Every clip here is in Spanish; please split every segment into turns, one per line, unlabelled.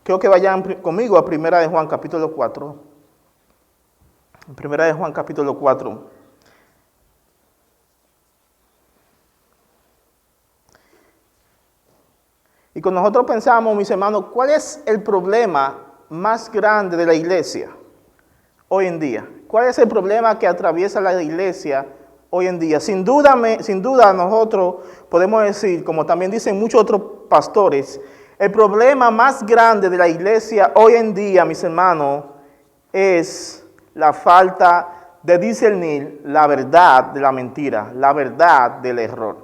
Creo que vayan conmigo a Primera de Juan, capítulo 4. Primera de Juan, capítulo 4. Y cuando nosotros pensamos, mis hermanos, ¿cuál es el problema más grande de la iglesia hoy en día? ¿Cuál es el problema que atraviesa la iglesia hoy en día? Sin duda nosotros podemos decir, como también dicen muchos otros pastores, el problema más grande de la iglesia hoy en día, mis hermanos, es la falta de discernir la verdad de la mentira, la verdad del error.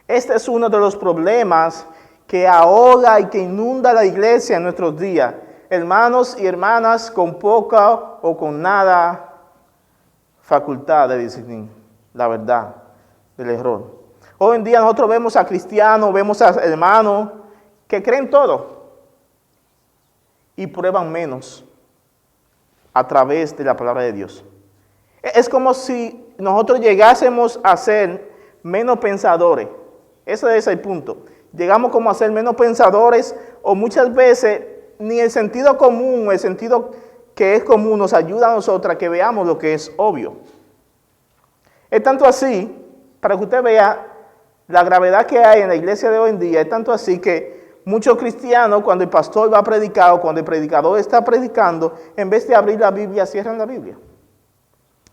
Este es uno de los problemas que ahoga y que inunda la iglesia en nuestros días. Hermanos y hermanas con poca o con nada facultad de discernir la verdad del error. Hoy en día nosotros vemos a cristianos, vemos a hermanos que creen todo y prueban menos a través de la palabra de Dios. Es como si nosotros llegásemos a ser menos pensadores. Ese es el punto. Llegamos como a ser menos pensadores, o muchas veces ni el sentido común, el sentido que es común nos ayuda a nosotros a que veamos lo que es obvio. Es tanto así, para que usted vea la gravedad que hay en la iglesia de hoy en día, es tanto así que muchos cristianos, cuando el pastor va a predicar o cuando el predicador está predicando, en vez de abrir la Biblia, cierran la Biblia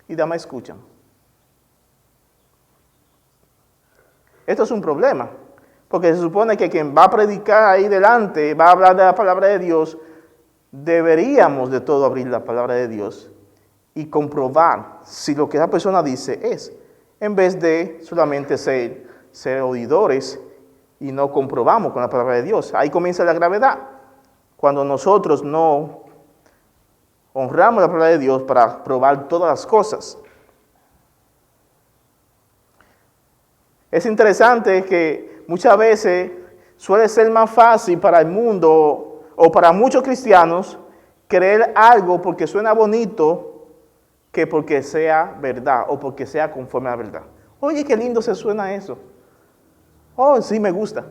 y nada más escuchan. Esto es un problema, porque se supone que quien va a predicar ahí delante, va a hablar de la palabra de Dios, deberíamos de todo abrir la palabra de Dios y comprobar si lo que esa persona dice es, en vez de solamente ser oidores y no comprobamos con la palabra de Dios. Ahí comienza la gravedad, cuando nosotros no honramos la palabra de Dios para probar todas las cosas. Es interesante que muchas veces suele ser más fácil para el mundo o para muchos cristianos creer algo porque suena bonito que porque sea verdad o porque sea conforme a la verdad. Oye, qué lindo se suena eso. Oh, sí, me gusta.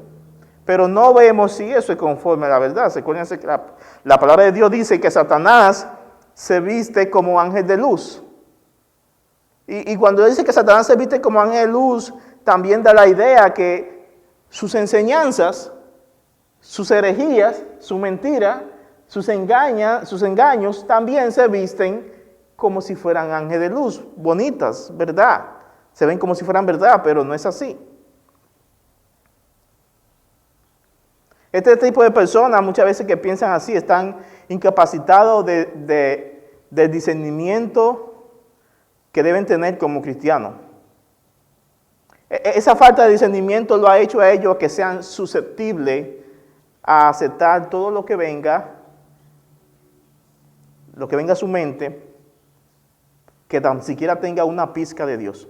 Pero no vemos si eso es conforme a la verdad. Se conoce que la palabra de Dios dice que Satanás se viste como ángel de luz. Y cuando dice que Satanás se viste como ángel de luz, también da la idea que sus enseñanzas, sus herejías, su mentira, sus engaños también se visten como si fueran ángeles de luz, bonitas, verdad. Se ven como si fueran verdad, pero no es así. Este tipo de personas muchas veces que piensan así están incapacitados del discernimiento que deben tener como cristianos. Esa falta de discernimiento lo ha hecho a ellos que sean susceptibles a aceptar todo lo que venga a su mente, que tan siquiera tenga una pizca de Dios.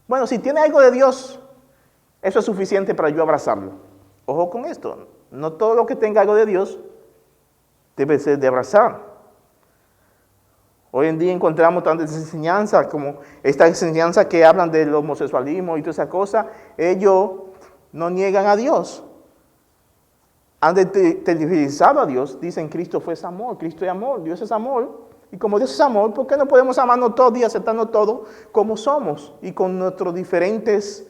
Bueno, si tiene algo de Dios, eso es suficiente para yo abrazarlo. Ojo con esto, no todo lo que tenga algo de Dios debe ser de abrazar. Hoy en día encontramos tantas enseñanzas como esta enseñanza que hablan del homosexualismo y toda esa cosa. Ellos no niegan a Dios. Han tergiversado a Dios. Dicen Cristo fue amor, Cristo es amor, Dios es amor. Y como Dios es amor, ¿por qué no podemos amarnos todos y aceptarnos todos como somos? Y con nuestros diferentes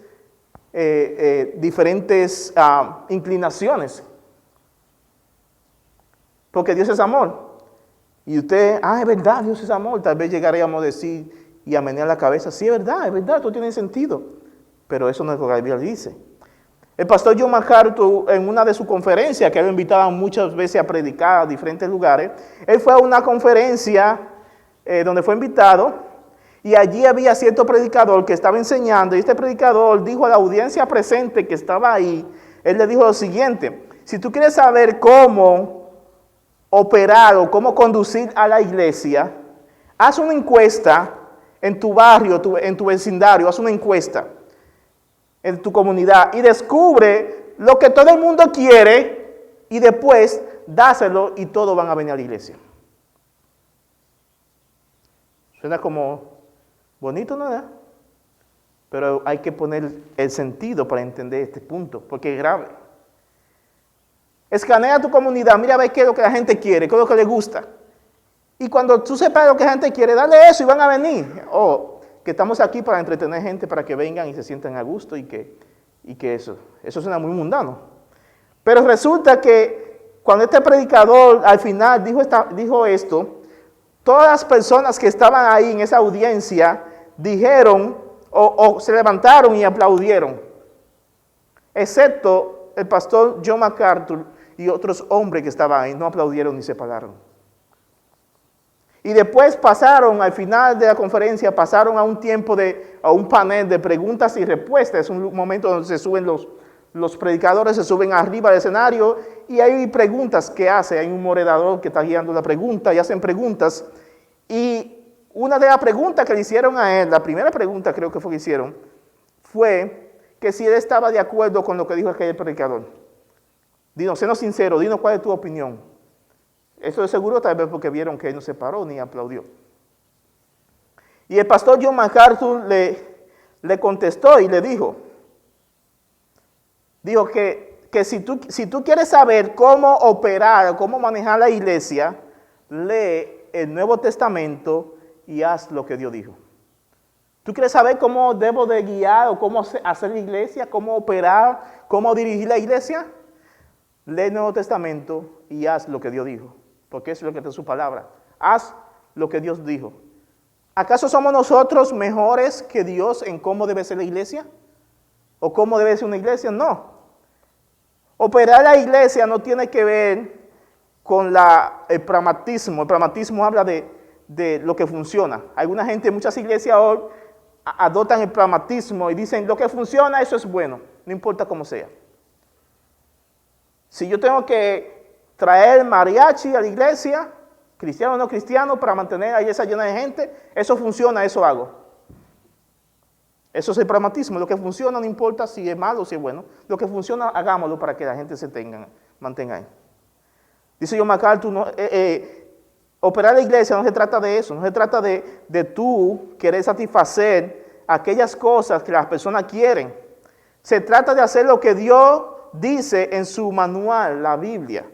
inclinaciones. Porque Dios es amor. Y usted, es verdad, Dios es amor. Tal vez llegaríamos a decir y a menear la cabeza, sí, es verdad, todo tiene sentido. Pero eso no es lo que la Biblia dice. El pastor John MacArthur, en una de sus conferencias, que lo invitaban muchas veces a predicar a diferentes lugares, él fue a una conferencia donde fue invitado, y allí había cierto predicador que estaba enseñando, y este predicador dijo a la audiencia presente que estaba ahí, él le dijo lo siguiente: si tú quieres saber cómo operar o cómo conducir a la iglesia, haz una encuesta en tu barrio, en tu vecindario, haz una encuesta en tu comunidad y descubre lo que todo el mundo quiere y después dáselo y todos van a venir a la iglesia. Suena como bonito, ¿no? Pero hay que poner el sentido para entender este punto, porque es grave. Escanea tu comunidad, mira a ver qué es lo que la gente quiere, qué es lo que le gusta. Y cuando tú sepas lo que la gente quiere, dale eso y van a venir. O que estamos aquí para entretener gente, para que vengan y se sientan a gusto y que eso suena muy mundano. Pero resulta que cuando este predicador al final dijo esto, todas las personas que estaban ahí en esa audiencia dijeron o se levantaron y aplaudieron, excepto el pastor John MacArthur y otros hombres que estaban ahí, no aplaudieron ni se pararon. Y después pasaron, al final de la conferencia, pasaron a un tiempo a un panel de preguntas y respuestas. Es un momento donde se suben los predicadores, se suben arriba del escenario y hay preguntas que hace. Hay un moderador que está guiando la pregunta y hacen preguntas. Y una de las preguntas que le hicieron a él, la primera pregunta creo que fue que hicieron, fue que si él estaba de acuerdo con lo que dijo aquel predicador. Dinos, sénos sinceros, dinos cuál es tu opinión. Eso de seguro tal vez porque vieron que él no se paró ni aplaudió. Y el pastor John MacArthur le contestó y le dijo que si tú quieres saber cómo operar, cómo manejar la iglesia, lee el Nuevo Testamento y haz lo que Dios dijo. ¿Tú quieres saber cómo debo de guiar o cómo hacer la iglesia, cómo operar, cómo dirigir la iglesia? Lee el Nuevo Testamento y haz lo que Dios dijo. Porque eso es lo que está en su palabra. Haz lo que Dios dijo. ¿Acaso somos nosotros mejores que Dios en cómo debe ser la iglesia? ¿O cómo debe ser una iglesia? No. Operar la iglesia no tiene que ver con el pragmatismo. El pragmatismo habla de lo que funciona. Alguna gente, muchas iglesias hoy adoptan el pragmatismo y dicen lo que funciona, eso es bueno, no importa cómo sea. Si yo tengo que traer mariachi a la iglesia, cristiano o no cristiano, para mantener la iglesia llena de gente, eso funciona, eso hago. Eso es el pragmatismo. Lo que funciona no importa si es malo o si es bueno. Lo que funciona, hagámoslo para que la gente se mantenga ahí. Dice John MacArthur, operar la iglesia no se trata de eso, no se trata de tú querer satisfacer aquellas cosas que las personas quieren. Se trata de hacer lo que Dios dice en su manual, la Biblia.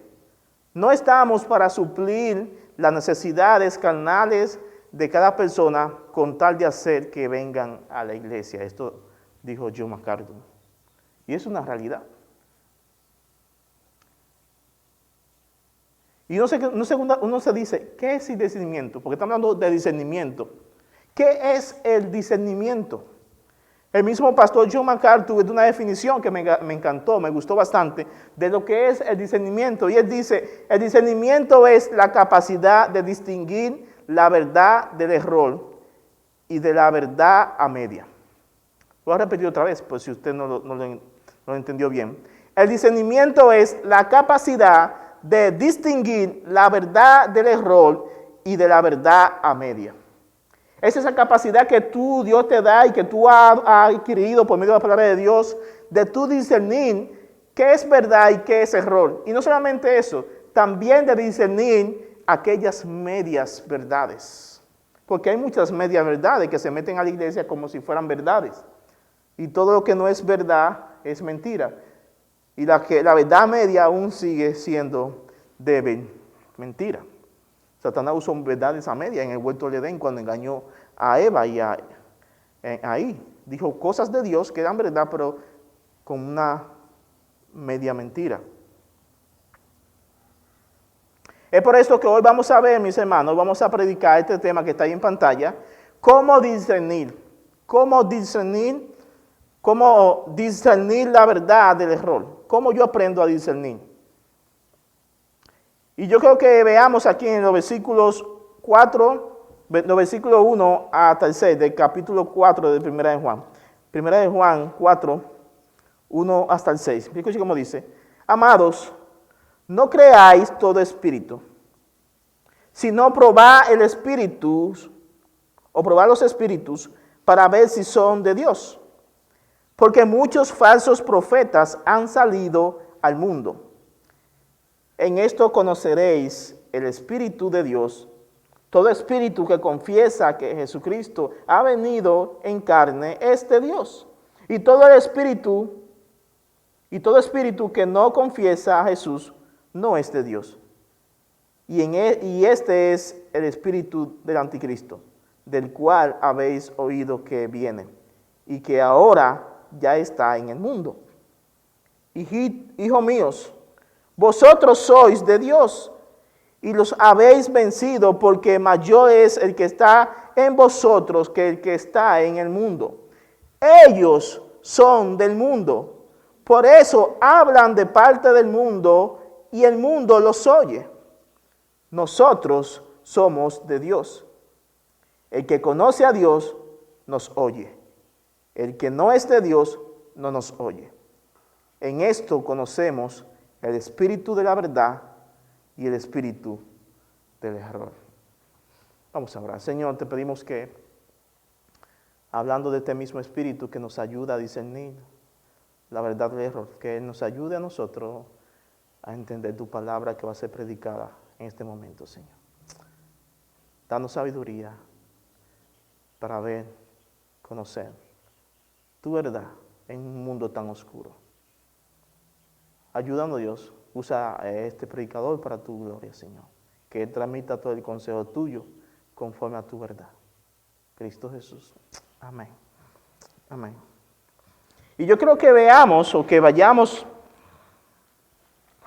No estamos para suplir las necesidades carnales de cada persona con tal de hacer que vengan a la iglesia. Esto dijo John MacArthur. Y es una realidad. Y uno se dice, ¿qué es el discernimiento? Porque estamos hablando de discernimiento. ¿Qué es el discernimiento? El mismo pastor John MacArthur dio una definición que me encantó, me gustó bastante, de lo que es el discernimiento. Y él dice, el discernimiento es la capacidad de distinguir la verdad del error y de la verdad a media. Voy a repetir otra vez, pues si usted no lo entendió bien. El discernimiento es la capacidad de distinguir la verdad del error y de la verdad a media. Es esa capacidad que Dios te da y que tú has adquirido por medio de la palabra de Dios, de tú discernir qué es verdad y qué es error. Y no solamente eso, también de discernir aquellas medias verdades. Porque hay muchas medias verdades que se meten a la iglesia como si fueran verdades. Y todo lo que no es verdad es mentira. Y la verdad media aún sigue siendo mentira. Satanás usó verdades a media en el huerto del Edén cuando engañó a Eva y ahí dijo cosas de Dios que eran verdad, pero con una media mentira. Es por eso que hoy vamos a ver, mis hermanos, vamos a predicar este tema que está ahí en pantalla, cómo discernir la verdad del error, cómo yo aprendo a discernir. Y yo creo que veamos aquí en los versículos 1 hasta el 6 del capítulo 4 de Primera de Juan. Primera de Juan 4, 1 hasta el 6. Escuchen cómo dice. Amados, no creáis todo espíritu, sino probad el espíritu, o probad los espíritus, para ver si son de Dios. Porque muchos falsos profetas han salido al mundo. En esto conoceréis el Espíritu de Dios. Todo espíritu que confiesa que Jesucristo ha venido en carne es de Dios. Y todo espíritu que no confiesa a Jesús no es de Dios. Y este es el espíritu del anticristo, del cual habéis oído que viene, y que ahora ya está en el mundo. Hijos míos, vosotros sois de Dios, y los habéis vencido, porque mayor es el que está en vosotros que el que está en el mundo. Ellos son del mundo, por eso hablan de parte del mundo, y el mundo los oye. Nosotros somos de Dios. El que conoce a Dios nos oye. El que no es de Dios no nos oye. En esto conocemos el espíritu de la verdad y el espíritu del error. Vamos a orar. Señor, te pedimos que, hablando de este mismo espíritu que nos ayuda a discernir la verdad del error, que Él nos ayude a nosotros a entender tu palabra que va a ser predicada en este momento, Señor. Danos sabiduría para ver, conocer tu verdad en un mundo tan oscuro. Ayúdanos, Dios, usa a este predicador para tu gloria, Señor. Que Él transmita todo el consejo tuyo conforme a tu verdad. Cristo Jesús. Amén. Amén. Y yo creo que veamos, o que vayamos,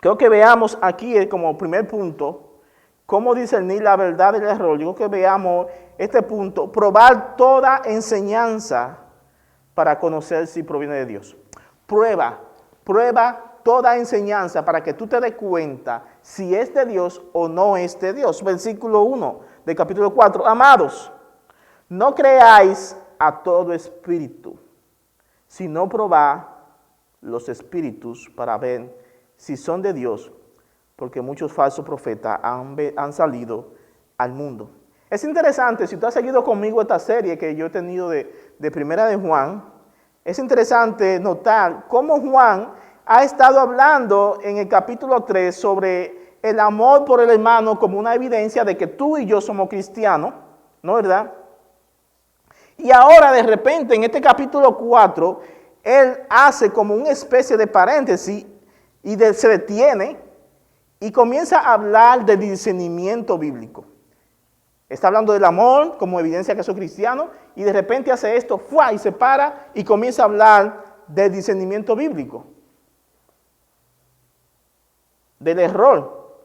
creo que veamos aquí como primer punto, cómo discernir la verdad del error. Yo creo que veamos este punto, probar toda enseñanza para conocer si proviene de Dios. Prueba toda enseñanza para que tú te des cuenta si es de Dios o no es de Dios. Versículo 1 del capítulo 4. Amados, no creáis a todo espíritu, sino probad los espíritus para ver si son de Dios, porque muchos falsos profetas han salido al mundo. Es interesante, si tú has seguido conmigo esta serie que yo he tenido de Primera de Juan, es interesante notar cómo Juan ha estado hablando en el capítulo 3 sobre el amor por el hermano como una evidencia de que tú y yo somos cristianos, ¿no es verdad? Y ahora de repente en este capítulo 4, él hace como una especie de paréntesis y se detiene y comienza a hablar del discernimiento bíblico. Está hablando del amor como evidencia que soy cristiano y de repente hace esto, ¡fua! Y se para y comienza a hablar del discernimiento bíblico. Del error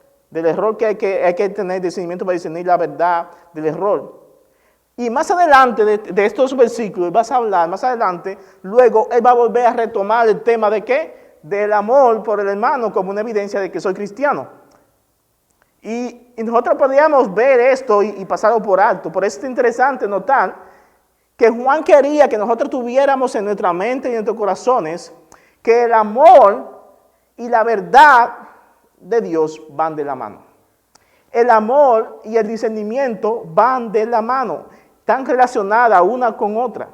que hay que tener discernimiento para discernir la verdad del error. Y más adelante de estos versículos vas a hablar, más adelante, luego él va a volver a retomar el tema de ¿qué? Del amor por el hermano como una evidencia de que soy cristiano. Y nosotros podríamos ver esto y pasarlo por alto. Por eso es interesante notar que Juan quería que nosotros tuviéramos en nuestra mente y en nuestros corazones que el amor y la verdad de Dios van de la mano. El amor y el discernimiento van de la mano, están relacionadas una con otra.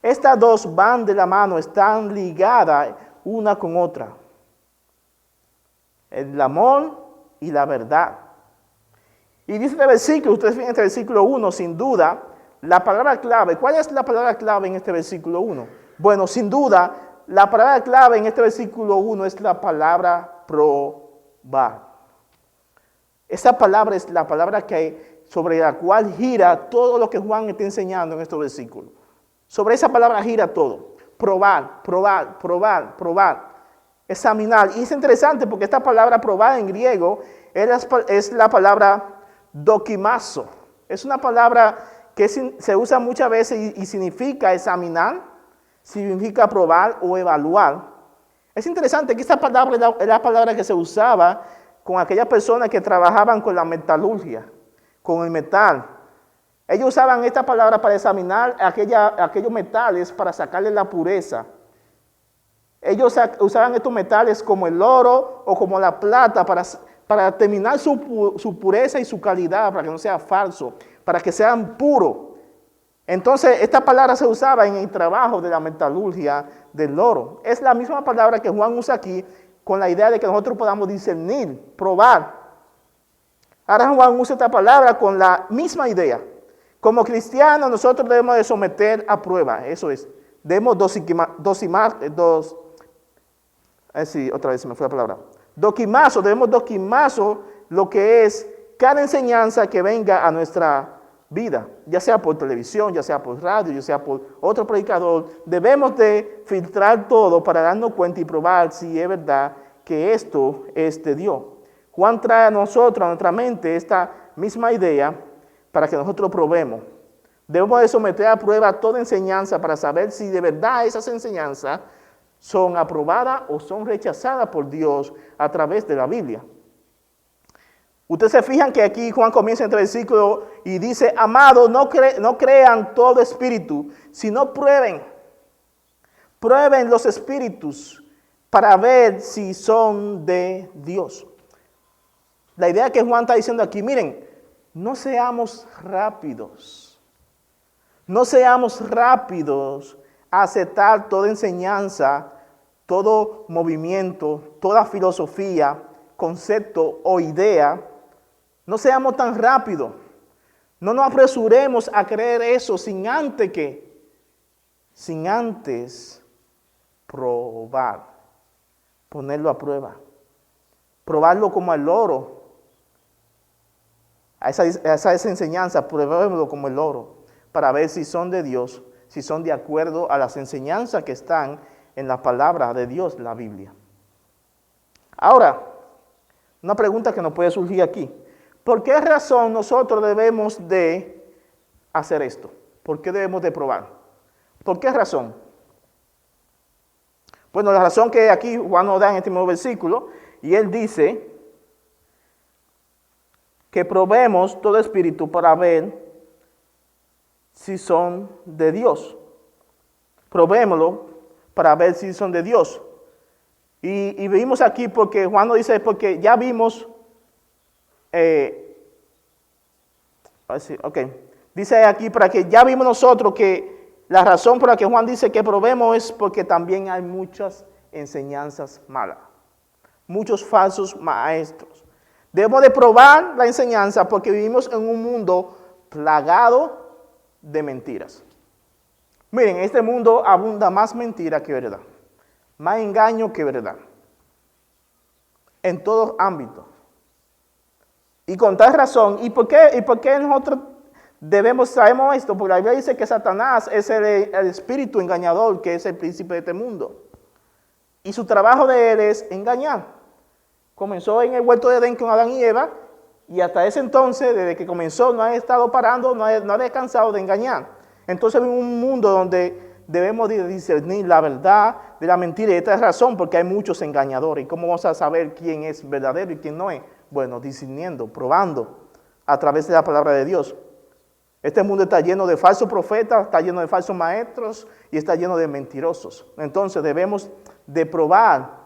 Estas dos van de la mano, están ligadas una con otra. El amor y la verdad. Y dice este versículo, ustedes ven este versículo 1, sin duda, la palabra clave. ¿Cuál es la palabra clave en este versículo 1? Bueno, sin duda, la palabra clave en este versículo 1 es la palabra probar. Esa palabra es la palabra sobre la cual gira todo lo que Juan está enseñando en estos versículos. Sobre esa palabra gira todo. Probar, probar, probar, probar. Examinar. Y es interesante porque esta palabra probar en griego es la palabra dokimazo. Es una palabra que se usa muchas veces y significa examinar, significa probar o evaluar. Es interesante que esta palabra es la palabra que se usaba con aquellas personas que trabajaban con la metalurgia, con el metal. Ellos usaban esta palabra para examinar aquellos metales para sacarle la pureza. Ellos usaban estos metales como el oro o como la plata para determinar su pureza y su calidad, para que no sea falso, para que sean puros. Entonces, esta palabra se usaba en el trabajo de la metalurgia del oro. Es la misma palabra que Juan usa aquí con la idea de que nosotros podamos discernir, probar. Ahora Juan usa esta palabra con la misma idea. Como cristianos nosotros debemos de someter a prueba, eso es. Doquimazo, debemos doquimazo lo que es cada enseñanza que venga a nuestra vida, ya sea por televisión, ya sea por radio, ya sea por otro predicador. Debemos de filtrar todo para darnos cuenta y probar si es verdad que esto es de Dios. Juan trae a nosotros, a nuestra mente, esta misma idea para que nosotros probemos. Debemos de someter a prueba toda enseñanza para saber si de verdad esas enseñanzas son aprobadas o son rechazadas por Dios a través de la Biblia. Ustedes se fijan que aquí Juan comienza entre el versículo y dice, amados, no crean todo espíritu, sino prueben los espíritus para ver si son de Dios. La idea que Juan está diciendo aquí, miren, no seamos rápidos. No seamos rápidos a aceptar toda enseñanza, todo movimiento, toda filosofía, concepto o idea. No seamos tan rápidos. No nos apresuremos a creer eso sin antes probar, ponerlo a prueba, probarlo como el oro. A esa enseñanza, probémoslo como el oro, para ver si son de Dios, si son de acuerdo a las enseñanzas que están en la palabra de Dios, la Biblia. Ahora, una pregunta que nos puede surgir aquí. ¿Por qué razón nosotros debemos de hacer esto? ¿Por qué debemos de probar? ¿Por qué razón? Bueno, la razón que aquí Juan nos da en este mismo versículo, y él dice que probemos todo espíritu para ver si son de Dios. Probémoslo para ver si son de Dios. Y vimos aquí porque Juan nos dice, porque ya vimos, dice aquí para que ya vimos nosotros que la razón por la que Juan dice que probemos es porque también hay muchas enseñanzas malas, muchos falsos maestros. Debemos de probar la enseñanza porque vivimos en un mundo plagado de mentiras. Miren, en este mundo abunda más mentira que verdad, más engaño que verdad, en todos ámbitos. Y con tal razón, ¿y por qué nosotros sabemos esto? Porque la Biblia dice que Satanás es el espíritu engañador, que es el príncipe de este mundo. Y su trabajo de él es engañar. Comenzó en el huerto de Edén con Adán y Eva, y hasta ese entonces, desde que comenzó, no ha estado parando, no ha descansado de engañar. Entonces vivimos un mundo donde debemos discernir la verdad de la mentira. Y esta es razón porque hay muchos engañadores. ¿Y cómo vamos a saber quién es verdadero y quién no es? Bueno, discerniendo, probando a través de la palabra de Dios. Este mundo está lleno de falsos profetas, está lleno de falsos maestros y está lleno de mentirosos. Entonces debemos de probar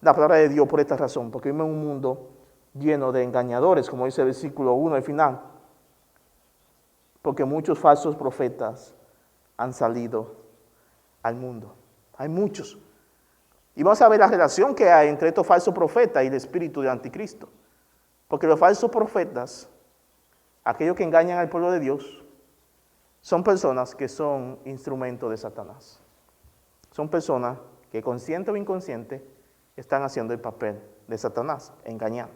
la palabra de Dios por esta razón, porque vivimos en un mundo lleno de engañadores, como dice el versículo 1 al final. Porque muchos falsos profetas han salido al mundo. Hay muchos. Y vamos a ver la relación que hay entre estos falsos profetas y el espíritu de anticristo. Porque los falsos profetas, aquellos que engañan al pueblo de Dios, son personas que son instrumentos de Satanás. Son personas que consciente o inconsciente están haciendo el papel de Satanás, engañar.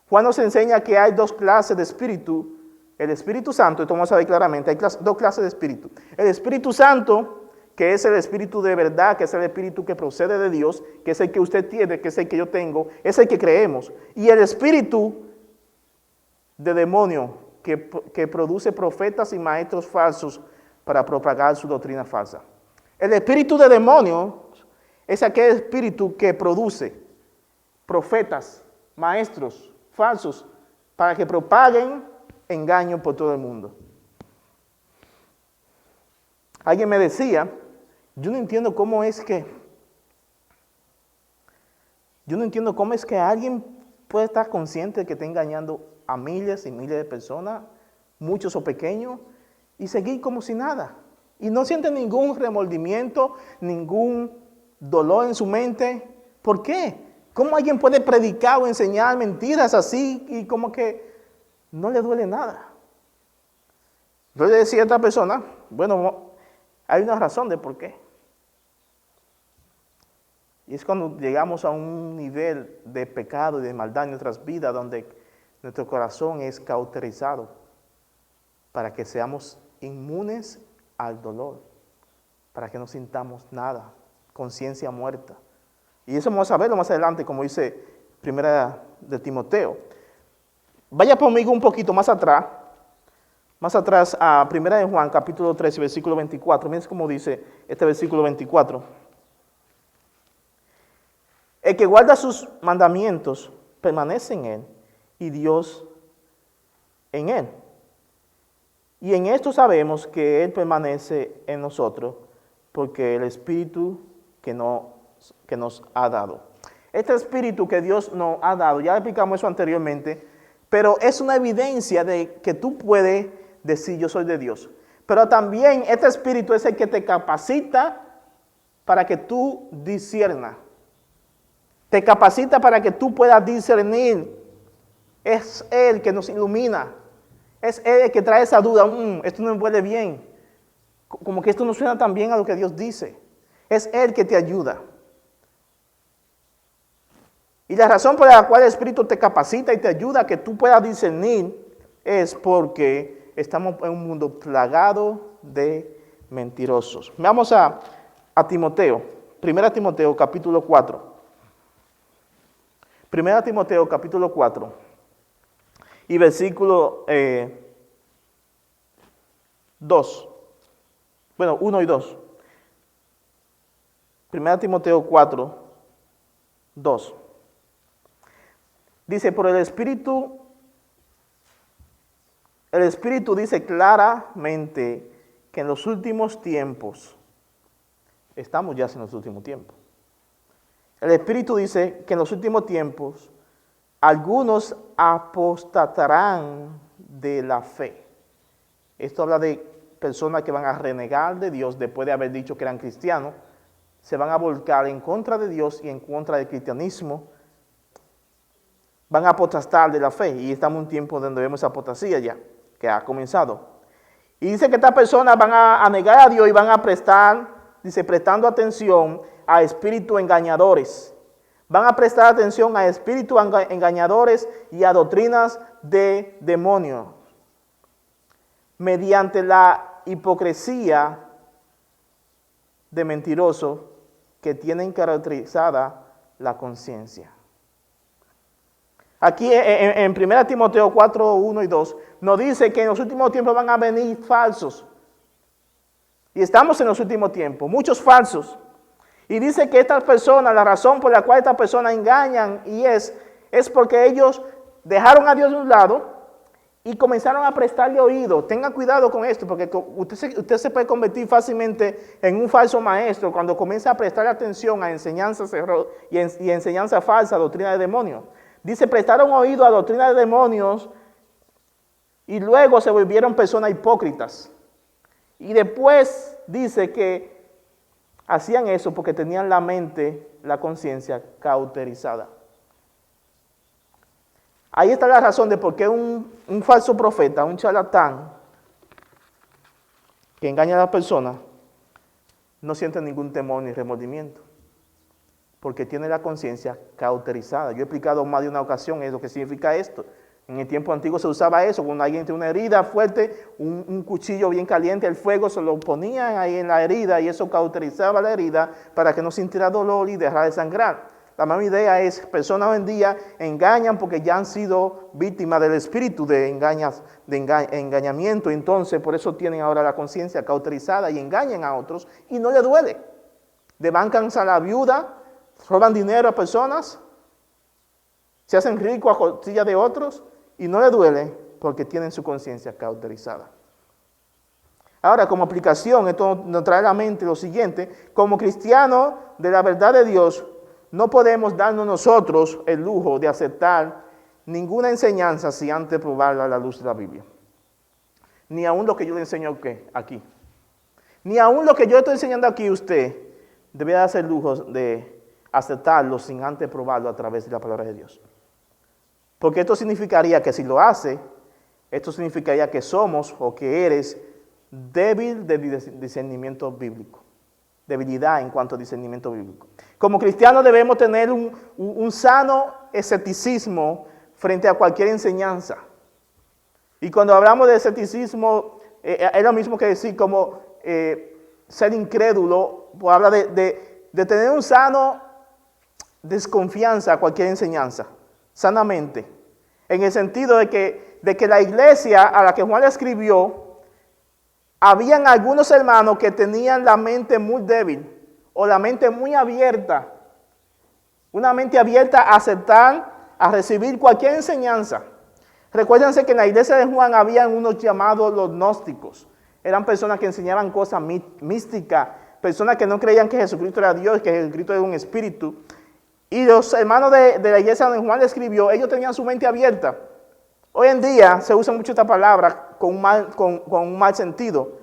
Juan nos enseña que hay dos clases de espíritu. El Espíritu Santo, esto vamos a ver claramente, hay dos clases de espíritu. El Espíritu Santo, que es el espíritu de verdad, que es el espíritu que procede de Dios, que es el que usted tiene, que es el que yo tengo, es el que creemos. Y el espíritu de demonio, que produce profetas y maestros falsos para propagar su doctrina falsa. El espíritu de demonio es aquel espíritu que produce profetas, maestros falsos, para que propaguen engaño por todo el mundo. Alguien me decía, yo no entiendo cómo es que alguien puede estar consciente de que está engañando a miles y miles de personas, muchos o pequeños, y seguir como si nada. Y no siente ningún remordimiento, ningún dolor en su mente. ¿Por qué? ¿Cómo alguien puede predicar o enseñar mentiras así y como que no le duele nada? Yo le decía a esta persona, bueno, hay una razón de por qué. Y es cuando llegamos a un nivel de pecado y de maldad en nuestras vidas donde nuestro corazón es cauterizado para que seamos inmunes al dolor, para que no sintamos nada, conciencia muerta. Y eso vamos a verlo más adelante, como dice Primera de Timoteo. Vaya conmigo un poquito más atrás a Primera de Juan, capítulo 13, versículo 24. Miren cómo dice este versículo 24. El que guarda sus mandamientos permanece en él y Dios en él. Y en esto sabemos que él permanece en nosotros porque el Espíritu que nos ha dado. Este Espíritu que Dios nos ha dado, ya explicamos eso anteriormente, pero es una evidencia de que tú puedes decir yo soy de Dios. Pero también este Espíritu es el que te capacita para que tú disciernas. Te capacita para que tú puedas discernir. Es Él que nos ilumina. Es Él el que trae esa duda. Esto no me huele bien. Como que esto no suena tan bien a lo que Dios dice. Es Él que te ayuda. Y la razón por la cual el Espíritu te capacita y te ayuda a que tú puedas discernir es porque estamos en un mundo plagado de mentirosos. Vamos a Timoteo. 1 Timoteo capítulo 4. 1 Timoteo capítulo 4 y versículo 2. Bueno, 1 y 2. 1 Timoteo 4, 2. Dice, por el Espíritu dice claramente que en los últimos tiempos, estamos ya en los últimos tiempos. El Espíritu dice que en los últimos tiempos algunos apostatarán de la fe. Esto habla de personas que van a renegar de Dios después de haber dicho que eran cristianos. Se van a volcar en contra de Dios y en contra del cristianismo. Van a apostar de la fe. Y estamos en un tiempo donde vemos esa apostasía ya, que ha comenzado. Y dice que estas personas van a negar a Dios y van a prestando atención a espíritus engañadores. Van a prestar atención a espíritus engañadores y a doctrinas de demonios. Mediante la hipocresía de mentirosos que tienen caracterizada la conciencia. Aquí en 1 Timoteo 4, 1 y 2 nos dice que en los últimos tiempos van a venir falsos. Y estamos en los últimos tiempos, muchos falsos. Y dice que estas personas, la razón por la cual estas personas engañan es porque ellos dejaron a Dios de un lado y comenzaron a prestarle oído. Tengan cuidado con esto, porque usted se puede convertir fácilmente en un falso maestro cuando comienza a prestar atención a enseñanzas y enseñanza falsa, doctrina de demonios. Dice, prestaron oído a doctrina de demonios y luego se volvieron personas hipócritas. Y después dice que hacían eso porque tenían la mente, la conciencia cauterizada. Ahí está la razón de por qué un falso profeta, un charlatán, que engaña a las personas, no siente ningún temor ni remordimiento. Porque tiene la conciencia cauterizada. Yo he explicado más de una ocasión lo que significa esto. En el tiempo antiguo se usaba eso, cuando alguien tiene una herida fuerte, un cuchillo bien caliente, el fuego se lo ponían ahí en la herida y eso cauterizaba la herida para que no sintiera dolor y dejara de sangrar. La misma idea es, personas hoy en día engañan porque ya han sido víctimas del espíritu de engañamiento, entonces por eso tienen ahora la conciencia cauterizada y engañan a otros y no les duele. Debancan a la viuda, roban dinero a personas, se hacen ricos a costillas de otros y no les duele porque tienen su conciencia cauterizada. Ahora, como aplicación, esto nos trae a la mente lo siguiente: como cristianos de la verdad de Dios, no podemos darnos nosotros el lujo de aceptar ninguna enseñanza sin antes probarla a la luz de la Biblia. Ni aún lo que yo le enseño aquí. Ni aún lo que yo estoy enseñando aquí, usted debe hacer lujo de aceptarlo sin antes probarlo a través de la palabra de Dios. Porque esto significaría que si lo hace, esto significaría que somos o que eres débil de discernimiento bíblico. debilidad en cuanto a discernimiento bíblico. Como cristianos debemos tener un sano escepticismo frente a cualquier enseñanza. Y cuando hablamos de escepticismo, es lo mismo que decir como ser incrédulo, pues habla de tener un sano desconfianza a cualquier enseñanza, sanamente. En el sentido de que la iglesia a la que Juan le escribió, habían algunos hermanos que tenían la mente muy débil o la mente muy abierta, una mente abierta a aceptar, a recibir cualquier enseñanza. Recuérdense que en la iglesia de Juan habían unos llamados los gnósticos. Eran personas que enseñaban cosas místicas, personas que no creían que Jesucristo era Dios, que Jesucristo era un espíritu. Y los hermanos de la iglesia donde Juan le escribió, ellos tenían su mente abierta. Hoy en día se usa mucho esta palabra con un mal sentido.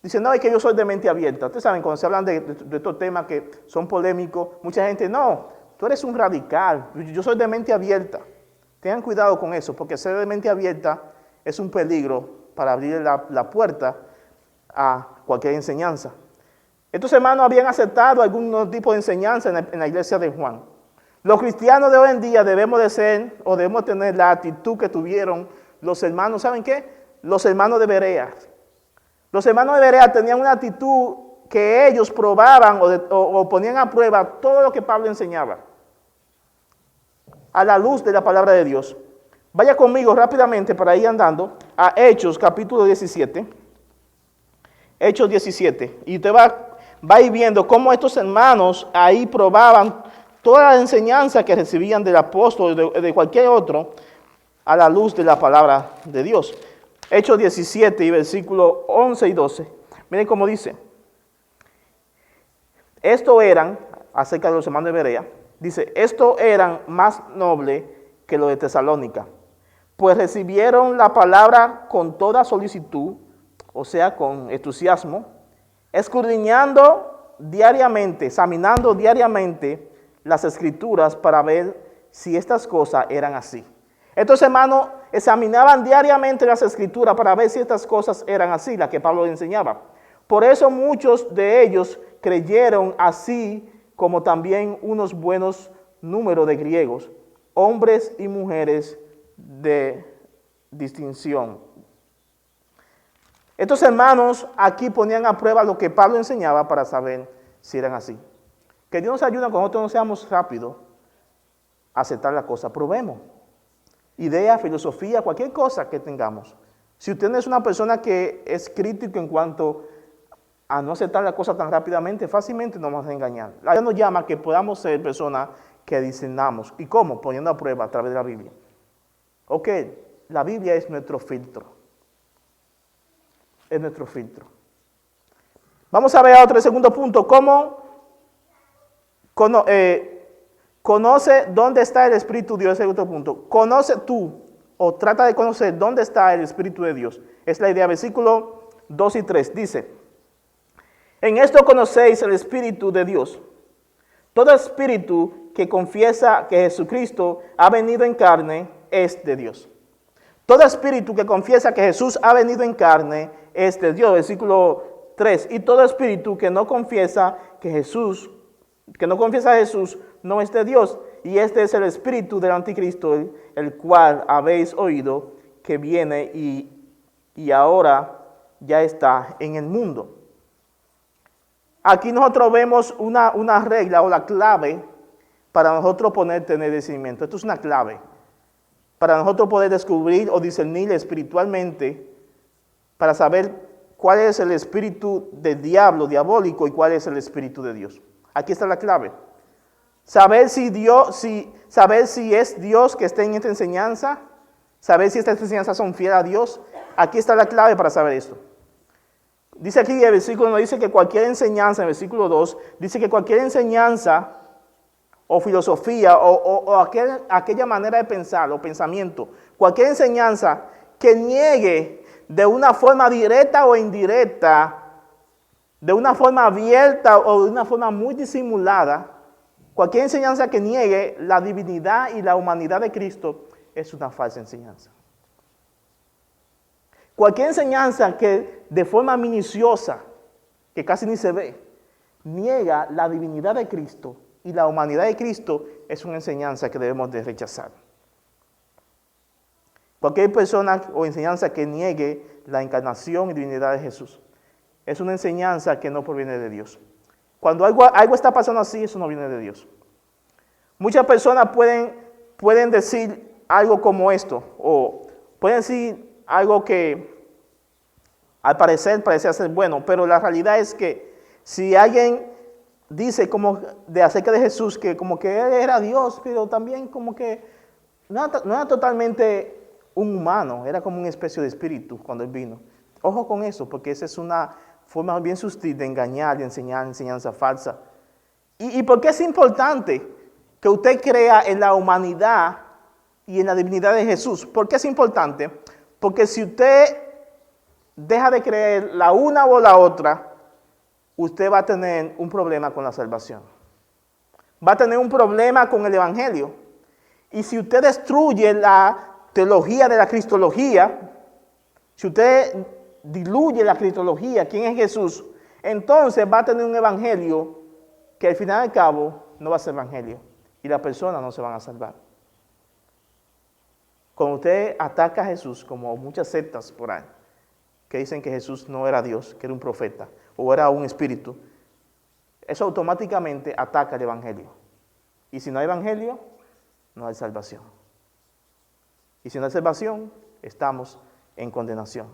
Dicen, no, es que yo soy de mente abierta. Ustedes saben, cuando se hablan de estos temas que son polémicos, mucha gente, no, tú eres un radical, yo soy de mente abierta. Tengan cuidado con eso, porque ser de mente abierta es un peligro para abrir la puerta a cualquier enseñanza. Estos hermanos habían aceptado algún tipo de enseñanza en la iglesia de Juan. Los cristianos de hoy en día debemos de ser o debemos tener la actitud que tuvieron los hermanos, ¿saben qué? Los hermanos de Berea. Los hermanos de Berea tenían una actitud que ellos probaban o ponían a prueba todo lo que Pablo enseñaba a la luz de la palabra de Dios. Vaya conmigo rápidamente para ir andando a Hechos capítulo 17. Hechos 17. Y usted va a ir viendo cómo estos hermanos ahí probaban toda la enseñanza que recibían del apóstol o de cualquier otro a la luz de la palabra de Dios. Hechos 17 y versículos 11 y 12. Miren cómo dice. Esto eran, acerca de los hermanos de Berea, dice, esto eran más nobles que los de Tesalónica, pues recibieron la palabra con toda solicitud, o sea, con entusiasmo, escudriñando diariamente, examinando diariamente las escrituras para ver si estas cosas eran así. Estos hermanos examinaban diariamente las escrituras para ver si estas cosas eran así, las que Pablo enseñaba. Por eso muchos de ellos creyeron, así como también unos buenos números de griegos, hombres y mujeres de distinción. Estos hermanos aquí ponían a prueba lo que Pablo enseñaba para saber si eran así. Que Dios nos ayude a que nosotros no seamos rápidos a aceptar la cosa. Probemos. Idea, filosofía, cualquier cosa que tengamos. Si usted no es una persona que es crítico en cuanto a no aceptar la cosa tan rápidamente, fácilmente nos vamos a engañar. La Biblia nos llama a que podamos ser personas que discernamos. ¿Y cómo? Poniendo a prueba a través de la Biblia. Ok, la Biblia es nuestro filtro. Es nuestro filtro. Vamos a ver ahora el segundo punto. ¿Cómo conoce dónde está el Espíritu de Dios? Es el otro punto. Conoce tú o trata de conocer dónde está el Espíritu de Dios. Es la idea. Versículo 2 y 3 dice, en esto conocéis el Espíritu de Dios. Todo espíritu que confiesa que Jesucristo ha venido en carne es de Dios. Todo espíritu que confiesa que Jesús ha venido en carne es de Dios. Versículo 3. Y todo espíritu que no confiesa a Jesús no es de Dios. Y este es el espíritu del anticristo, el cual habéis oído que viene y ahora ya está en el mundo. Aquí nosotros vemos una regla o la clave para nosotros tener discernimiento. Esto es una clave para nosotros poder descubrir o discernir espiritualmente para saber cuál es el espíritu del diablo, diabólico, y cuál es el espíritu de Dios. Aquí está la clave. Saber si es Dios que está en esta enseñanza, saber si estas enseñanzas son fieles a Dios. Aquí está la clave para saber esto. Dice aquí el versículo 1, dice que cualquier enseñanza, en el versículo 2, dice que cualquier enseñanza o filosofía o aquella manera de pensar o pensamiento, cualquier enseñanza que niegue de una forma directa o indirecta, de una forma abierta o de una forma muy disimulada, cualquier enseñanza que niegue la divinidad y la humanidad de Cristo es una falsa enseñanza. Cualquier enseñanza que de forma minuciosa, que casi ni se ve, niega la divinidad de Cristo y la humanidad de Cristo, es una enseñanza que debemos de rechazar. Cualquier persona o enseñanza que niegue la encarnación y divinidad de Jesús es una enseñanza que no proviene de Dios. Cuando algo está pasando así, eso no viene de Dios. Muchas personas pueden decir algo como esto, o pueden decir algo que al parecer parece ser bueno, pero la realidad es que si alguien dice como acerca de Jesús que como que Él era Dios, pero también como que no era totalmente un humano, era como una especie de espíritu cuando Él vino. Ojo con eso, porque esa es una forma bien sutil de engañar, de enseñar enseñanza falsa. ¿Y por qué es importante que usted crea en la humanidad y en la divinidad de Jesús? ¿Por qué es importante? Porque si usted deja de creer la una o la otra, usted va a tener un problema con la salvación. Va a tener un problema con el Evangelio. Y si usted destruye la teología de la cristología, si usted diluye la cristología, quién es Jesús, entonces va a tener un evangelio que al final y al cabo no va a ser evangelio y las personas no se van a salvar. Cuando usted ataca a Jesús, como muchas sectas por ahí, que dicen que Jesús no era Dios, que era un profeta o era un espíritu, eso automáticamente ataca el evangelio. Y si no hay evangelio, no hay salvación. Y si no hay salvación, estamos en condenación.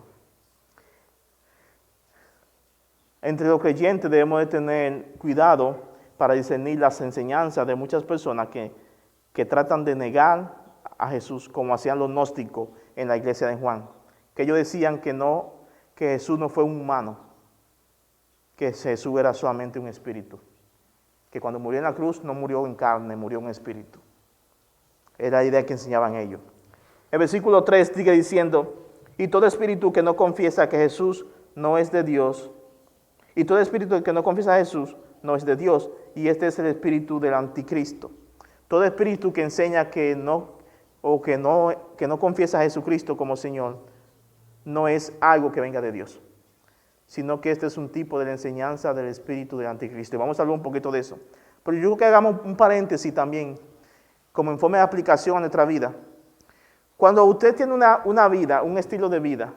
Entre los creyentes debemos de tener cuidado para discernir las enseñanzas de muchas personas que tratan de negar a Jesús, como hacían los gnósticos en la iglesia de Juan, que ellos decían que Jesús no fue un humano, que Jesús era solamente un espíritu, que cuando murió en la cruz no murió en carne, murió en espíritu. Era la idea que enseñaban ellos. El versículo 3 sigue diciendo, y todo espíritu que no confiesa que Jesús no es de Dios, y todo espíritu que no confiesa a Jesús no es de Dios, y este es el espíritu del anticristo. Todo espíritu que enseña que no confiesa a Jesucristo como Señor, no es algo que venga de Dios, sino que este es un tipo de la enseñanza del espíritu del anticristo. Y vamos a hablar un poquito de eso. Pero yo creo que hagamos un paréntesis también, como en forma de aplicación a nuestra vida. Cuando usted tiene una vida, un estilo de vida,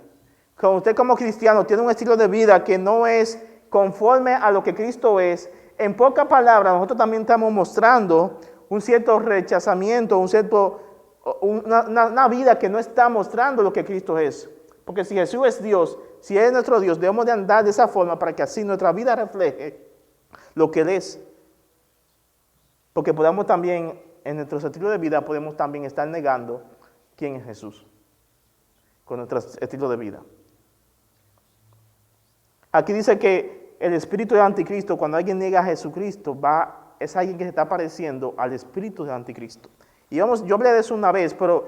cuando usted como cristiano tiene un estilo de vida que no es conforme a lo que Cristo es, en pocas palabras, nosotros también estamos mostrando un cierto rechazamiento, una vida que no está mostrando lo que Cristo es. Porque si Jesús es Dios, si Él es nuestro Dios, debemos de andar de esa forma para que así nuestra vida refleje lo que Él es. Porque podamos también, en nuestro estilo de vida, podemos también estar negando quién es Jesús con nuestro estilo de vida. Aquí dice que el espíritu del anticristo, cuando alguien niega a Jesucristo, es alguien que se está pareciendo al espíritu del anticristo. Y yo hablé de eso una vez, pero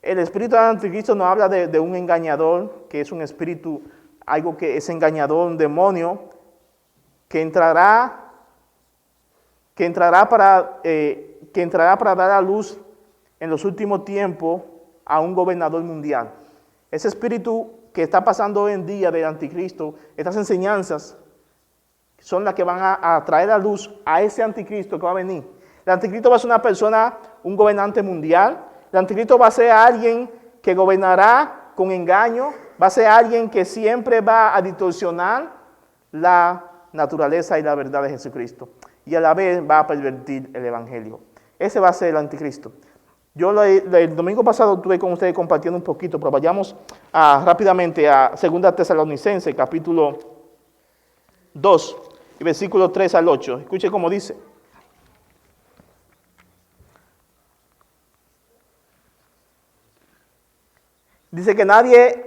el espíritu del anticristo no habla de un engañador, que es un espíritu, algo que es engañador, un demonio, que entrará para dar a luz en los últimos tiempos a un gobernador mundial. Ese espíritu que está pasando hoy en día del anticristo, estas enseñanzas son las que van a traer a luz a ese anticristo que va a venir. El anticristo va a ser una persona, un gobernante mundial. El anticristo va a ser alguien que gobernará con engaño, va a ser alguien que siempre va a distorsionar la naturaleza y la verdad de Jesucristo. Y a la vez va a pervertir el evangelio. Ese va a ser el anticristo. Yo el domingo pasado estuve con ustedes compartiendo un poquito, pero vayamos rápidamente a 2 Tesalonicenses, capítulo 2, y versículo 3 al 8. Escuche cómo dice. Dice que nadie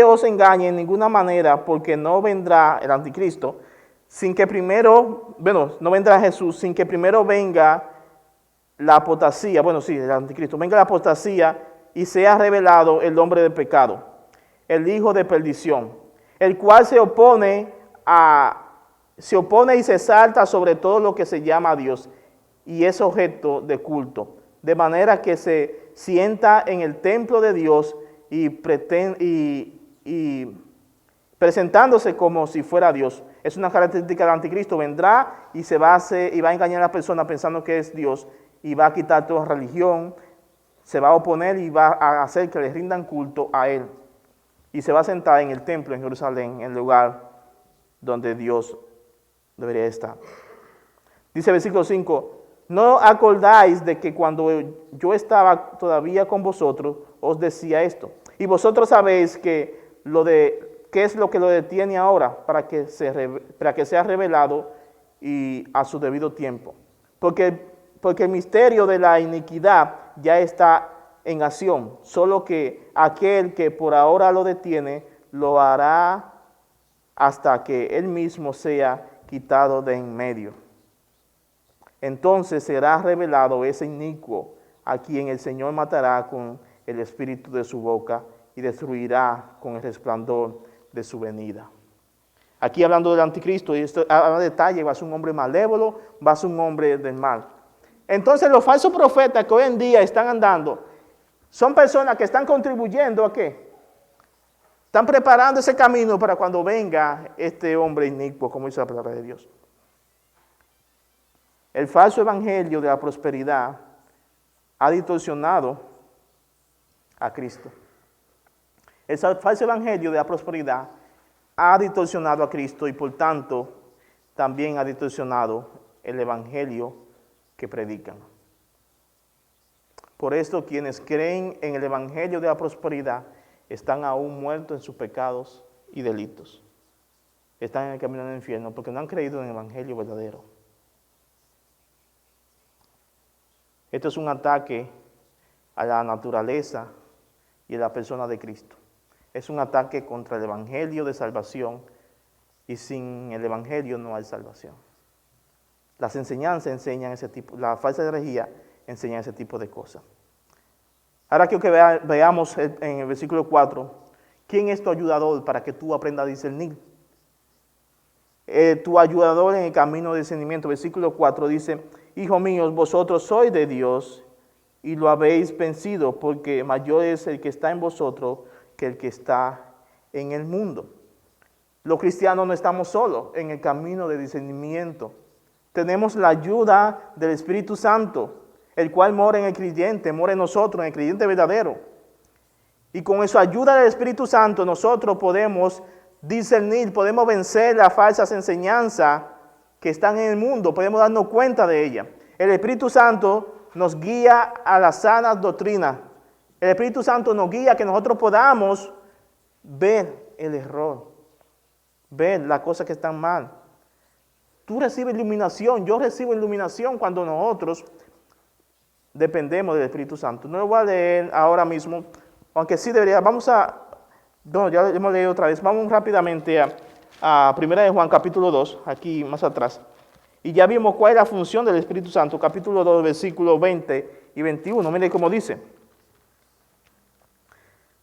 os engañe en ninguna manera, porque no vendrá el anticristo, no vendrá Jesús, sin que primero venga la apostasía, el anticristo, venga la apostasía y sea revelado el hombre de pecado, el hijo de perdición, el cual se opone y se salta sobre todo lo que se llama Dios y es objeto de culto, de manera que se sienta en el templo de Dios y presentándose como si fuera Dios. Es una característica del anticristo. Vendrá y va a engañar a la persona pensando que es Dios y va a quitar toda religión, se va a oponer y va a hacer que le rindan culto a él. Y se va a sentar en el templo en Jerusalén, en el lugar donde Dios debería estar. Dice el versículo 5, no acordáis de que cuando yo estaba todavía con vosotros, os decía esto. Y vosotros sabéis que qué es lo que lo detiene ahora para que sea revelado y a su debido tiempo. Porque el misterio de la iniquidad ya está en acción, solo que aquel que por ahora lo detiene, lo hará hasta que él mismo sea quitado de en medio. Entonces será revelado ese inicuo, a quien el Señor matará con el espíritu de su boca y destruirá con el resplandor de su venida. Aquí hablando del anticristo, y esto a detalle, va a ser un hombre malévolo, va a ser un hombre del mal. Entonces los falsos profetas que hoy en día están andando, son personas que están contribuyendo ¿a qué? Están preparando ese camino para cuando venga este hombre inicuo, como dice la palabra de Dios. El falso evangelio de la prosperidad ha distorsionado a Cristo. El falso evangelio de la prosperidad ha distorsionado a Cristo y por tanto también ha distorsionado el evangelio que predican. Por esto quienes creen en el evangelio de la prosperidad están aún muertos en sus pecados y delitos. Están en el camino del infierno porque no han creído en el evangelio verdadero. Esto es un ataque a la naturaleza y a la persona de Cristo. Es un ataque contra el evangelio de salvación y sin el evangelio no hay salvación. Las enseñanzas enseñan ese tipo, la falsa herejía enseña ese tipo de cosas. Ahora quiero que veamos en el versículo 4, ¿quién es tu ayudador para que tú aprendas a discernir? Tu ayudador en el camino de discernimiento. Versículo 4 dice, hijos míos, vosotros sois de Dios y lo habéis vencido, porque mayor es el que está en vosotros que el que está en el mundo. Los cristianos no estamos solos en el camino de discernimiento. Tenemos la ayuda del Espíritu Santo, el cual mora en el creyente, mora en nosotros, en el creyente verdadero. Y con esa ayuda del Espíritu Santo nosotros podemos discernir, podemos vencer las falsas enseñanzas que están en el mundo, podemos darnos cuenta de ellas. El Espíritu Santo nos guía a las sanas doctrinas. El Espíritu Santo nos guía a que nosotros podamos ver el error, ver las cosas que están mal. Tú recibes iluminación, yo recibo iluminación cuando nosotros dependemos del Espíritu Santo. No lo voy a leer ahora mismo, aunque sí debería. Ya lo hemos leído otra vez. Vamos rápidamente a 1 de Juan capítulo 2, aquí más atrás. Y ya vimos cuál es la función del Espíritu Santo, capítulo 2, versículos 20 y 21. Mire cómo dice.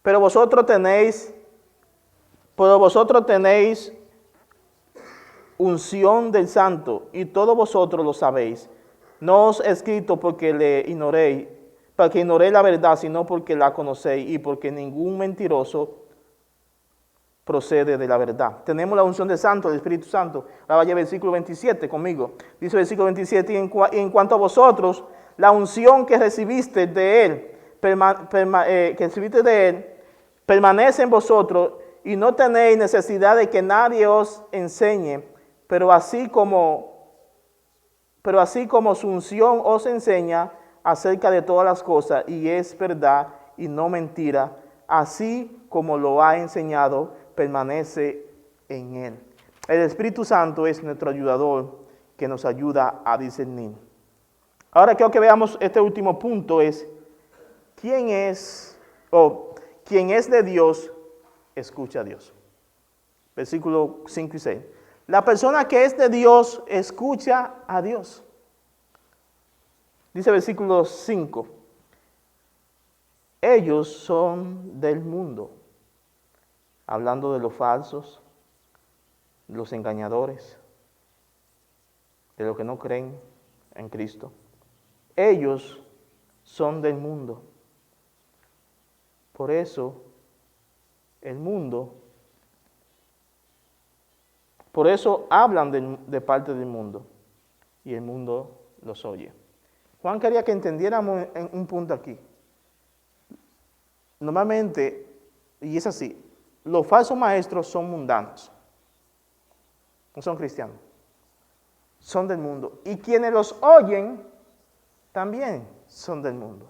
Pero vosotros tenéis unción del Santo, y todos vosotros lo sabéis. No os he escrito porque ignoréis la verdad, sino porque la conocéis, y porque ningún mentiroso procede de la verdad. Tenemos la unción del Santo, del Espíritu Santo. Ahora vaya al versículo 27 conmigo. Dice el versículo 27, y en cuanto a vosotros, la unción que recibiste de Él, permanece en vosotros, y no tenéis necesidad de que nadie os enseñe, pero así como su unción os enseña acerca de todas las cosas, y es verdad y no mentira, así como lo ha enseñado, permanece en él. El Espíritu Santo es nuestro ayudador que nos ayuda a discernir. Ahora quiero que veamos este último punto, es quien es de Dios, escucha a Dios. Versículos 5 y 6. La persona que es de Dios, escucha a Dios. Dice versículo 5. Ellos son del mundo. Hablando de los falsos, los engañadores, de los que no creen en Cristo. Ellos son del mundo. Por eso, el mundo Por eso hablan de parte del mundo y el mundo los oye. Juan quería que entendiéramos en un punto aquí. Normalmente, y es así, los falsos maestros son mundanos, no son cristianos, son del mundo. Y quienes los oyen también son del mundo,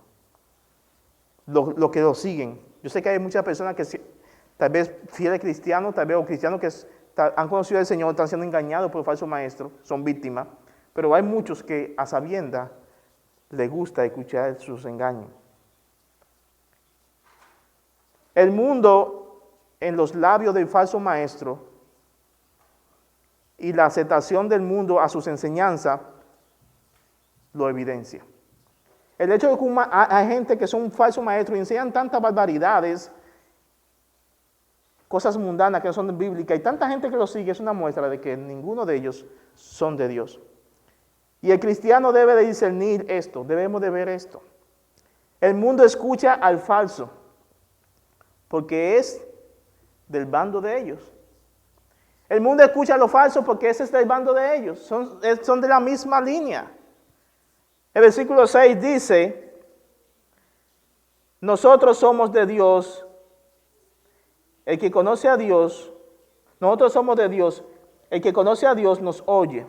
los que los siguen. Yo sé que hay muchas personas que tal vez fieles cristianos, tal vez o cristianos que han conocido al Señor, están siendo engañados por falsos maestros, son víctimas, pero hay muchos que a sabiendas les gusta escuchar sus engaños. El mundo en los labios del falso maestro y la aceptación del mundo a sus enseñanzas lo evidencia. El hecho de que hay gente que son falsos maestros y enseñan tantas barbaridades, cosas mundanas que no son bíblicas, y tanta gente que los sigue, es una muestra de que ninguno de ellos son de Dios. Y el cristiano debe de discernir esto, debemos de ver esto. El mundo escucha al falso, porque es del bando de ellos. El mundo escucha a lo falso porque ese es del bando de ellos, son de la misma línea. El versículo 6 dice, nosotros somos de Dios, el que conoce a Dios, nosotros somos de Dios, el que conoce a Dios nos oye.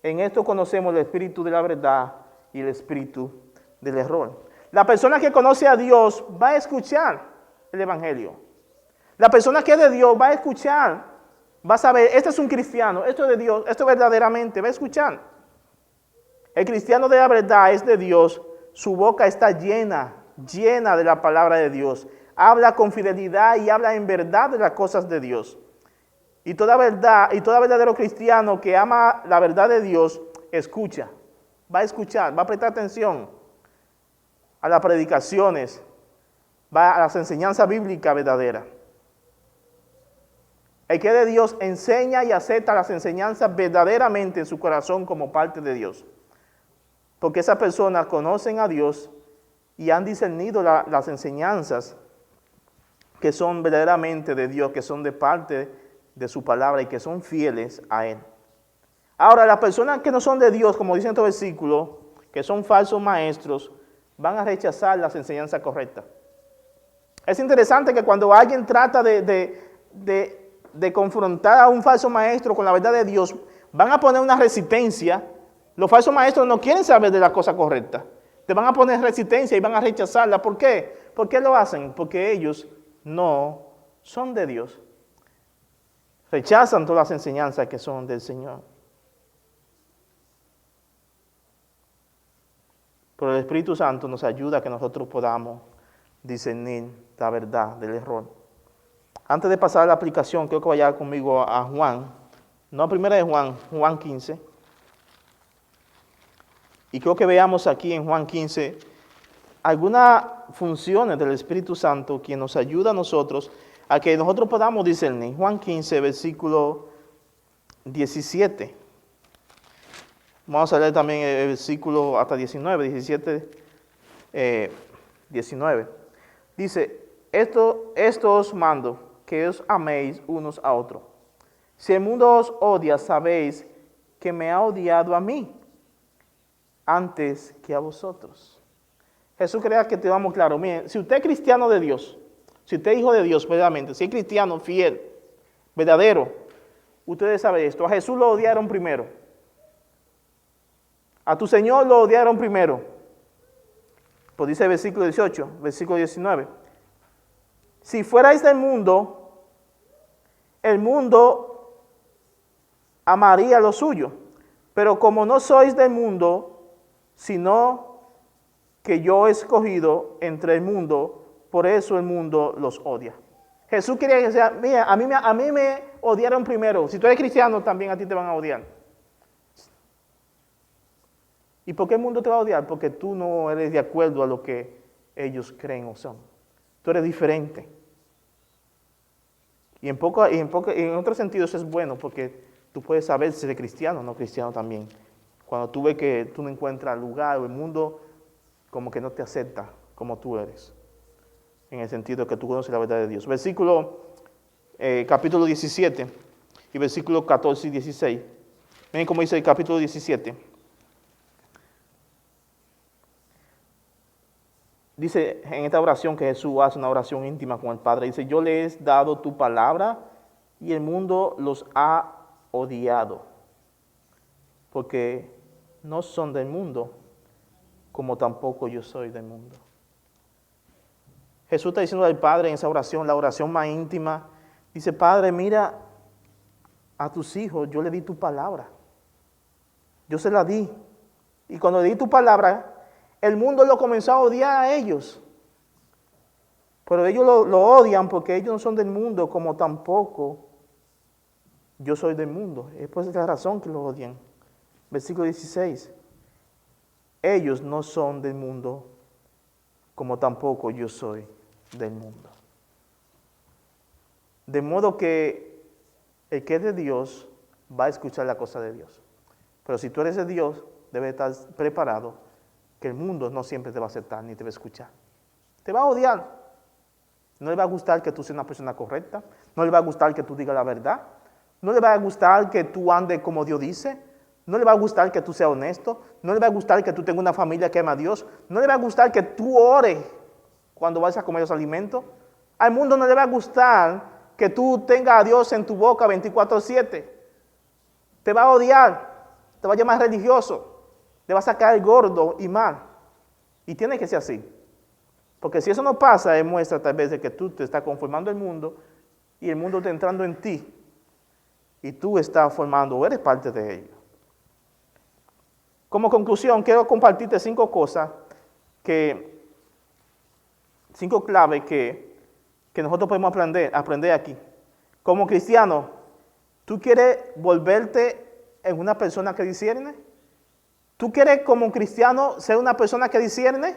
En esto conocemos el espíritu de la verdad y el espíritu del error. La persona que conoce a Dios va a escuchar el evangelio. La persona que es de Dios va a escuchar, va a saber, este es un cristiano, esto es de Dios, esto verdaderamente, va a escuchar. El cristiano de la verdad es de Dios, su boca está llena de la palabra de Dios. Habla con fidelidad y habla en verdad de las cosas de Dios. Y toda verdadero cristiano que ama la verdad de Dios, escucha, va a escuchar, va a prestar atención a las predicaciones, va a las enseñanzas bíblicas verdaderas. El que es de Dios enseña y acepta las enseñanzas verdaderamente en su corazón como parte de Dios. Porque esas personas conocen a Dios y han discernido las enseñanzas que son verdaderamente de Dios, que son de parte de su palabra y que son fieles a Él. Ahora, las personas que no son de Dios, como dice en este versículo, que son falsos maestros, van a rechazar las enseñanzas correctas. Es interesante que cuando alguien trata de confrontar a un falso maestro con la verdad de Dios, van a poner una resistencia. Los falsos maestros no quieren saber de la cosa correcta. Te van a poner resistencia y van a rechazarla. ¿Por qué? ¿Por qué lo hacen? Porque ellos no son de Dios. Rechazan todas las enseñanzas que son del Señor. Pero el Espíritu Santo nos ayuda a que nosotros podamos discernir la verdad del error. Antes de pasar a la aplicación, quiero que vaya conmigo a Juan, no a primera de Juan, Juan 15. Y creo que veamos aquí en Juan 15 algunas funciones del Espíritu Santo que nos ayuda a nosotros a que nosotros podamos discernir. Juan 15, versículo 17. Vamos a leer también el versículo hasta 19, 17, 19. Dice, esto os mando, que os améis unos a otros. Si el mundo os odia, sabéis que me ha odiado a mí antes que a vosotros. Jesús quería que tengamos claro, miren, si usted es cristiano de Dios, si usted es hijo de Dios verdaderamente, si es cristiano fiel, verdadero, ustedes saben esto. A Jesús lo odiaron primero. A tu Señor lo odiaron primero. Pues dice el versículo 18, versículo 19. Si fuerais del mundo, el mundo amaría lo suyo. Pero como no sois del mundo, sino que yo he escogido entre el mundo, por eso el mundo los odia. Jesús quería que sea, mira, a mí me odiaron primero. Si tú eres cristiano, también a ti te van a odiar. ¿Y por qué el mundo te va a odiar? Porque tú no eres de acuerdo a lo que ellos creen o son. Tú eres diferente. Y en otro sentido eso es bueno, porque tú puedes saber si eres cristiano o no cristiano también. Cuando tú ves que tú no encuentras lugar o el mundo como que no te acepta como tú eres. En el sentido de que tú conoces la verdad de Dios. Versículo, capítulo 17. y versículos 14 y 16. Miren cómo dice el capítulo 17. Dice en esta oración que Jesús hace una oración íntima con el Padre. Dice, yo les he dado tu palabra y el mundo los ha odiado, porque no son del mundo, como tampoco yo soy del mundo. Jesús está diciendo al Padre en esa oración, la oración más íntima. Dice, Padre, mira a tus hijos, yo le di tu palabra. Yo se la di. Y cuando le di tu palabra, el mundo lo comenzó a odiar a ellos. Pero ellos lo odian porque ellos no son del mundo, como tampoco yo soy del mundo. Es por esa razón que lo odian. Versículo 16. Ellos no son del mundo, como tampoco yo soy del mundo. De modo que el que es de Dios va a escuchar la cosa de Dios. Pero si tú eres de Dios, debes estar preparado que el mundo no siempre te va a aceptar ni te va a escuchar. Te va a odiar. No le va a gustar que tú seas una persona correcta. No le va a gustar que tú digas la verdad. No le va a gustar que tú andes como Dios dice. No le va a gustar que tú seas honesto. No le va a gustar que tú tengas una familia que ama a Dios. No le va a gustar que tú ores cuando vayas a comer los alimentos. Al mundo no le va a gustar que tú tengas a Dios en tu boca 24/7. Te va a odiar. Te va a llamar religioso. Te va a sacar gordo y mal. Y tiene que ser así. Porque si eso no pasa, demuestra tal vez de que tú te estás conformando al mundo y el mundo está entrando en ti. Y tú estás formando o eres parte de ello. Como conclusión, quiero compartirte 5 cosas, 5 claves que nosotros podemos aprender aquí. Como cristiano, ¿tú quieres volverte en una persona que discierne? ¿Tú quieres como cristiano ser una persona que discierne?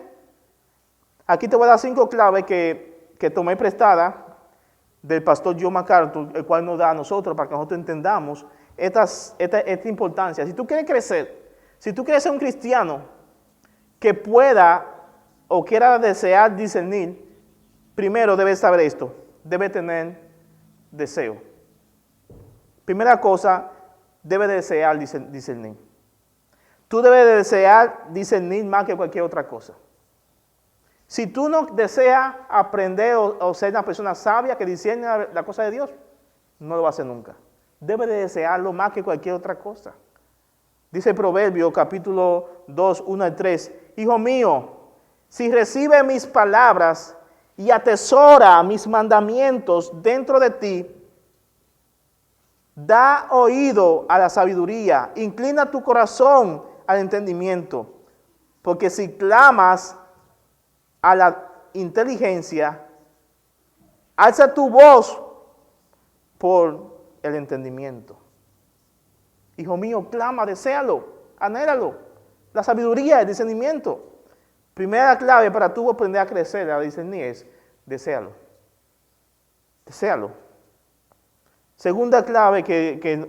Aquí te voy a dar 5 claves que tomé prestada del pastor John MacArthur, el cual nos da a nosotros para que nosotros entendamos esta importancia. Si tú quieres crecer, si tú quieres ser un cristiano que pueda o quiera desear discernir, primero debes saber esto, debe tener deseo. Primera cosa, debe desear discernir. Tú debes desear discernir más que cualquier otra cosa. Si tú no deseas aprender o ser una persona sabia que discierne la cosa de Dios, no lo vas a hacer nunca. Debes de desearlo más que cualquier otra cosa. Dice Proverbio capítulo 2, 1 al 3. Hijo mío, si recibe mis palabras y atesora mis mandamientos dentro de ti, da oído a la sabiduría, inclina tu corazón al entendimiento, porque si clamas a la inteligencia, alza tu voz por el entendimiento. Hijo mío, clama, deséalo, anhélalo. La sabiduría, el discernimiento. Primera clave para tú aprender a crecer, a discernir, es deséalo. Deséalo. Segunda clave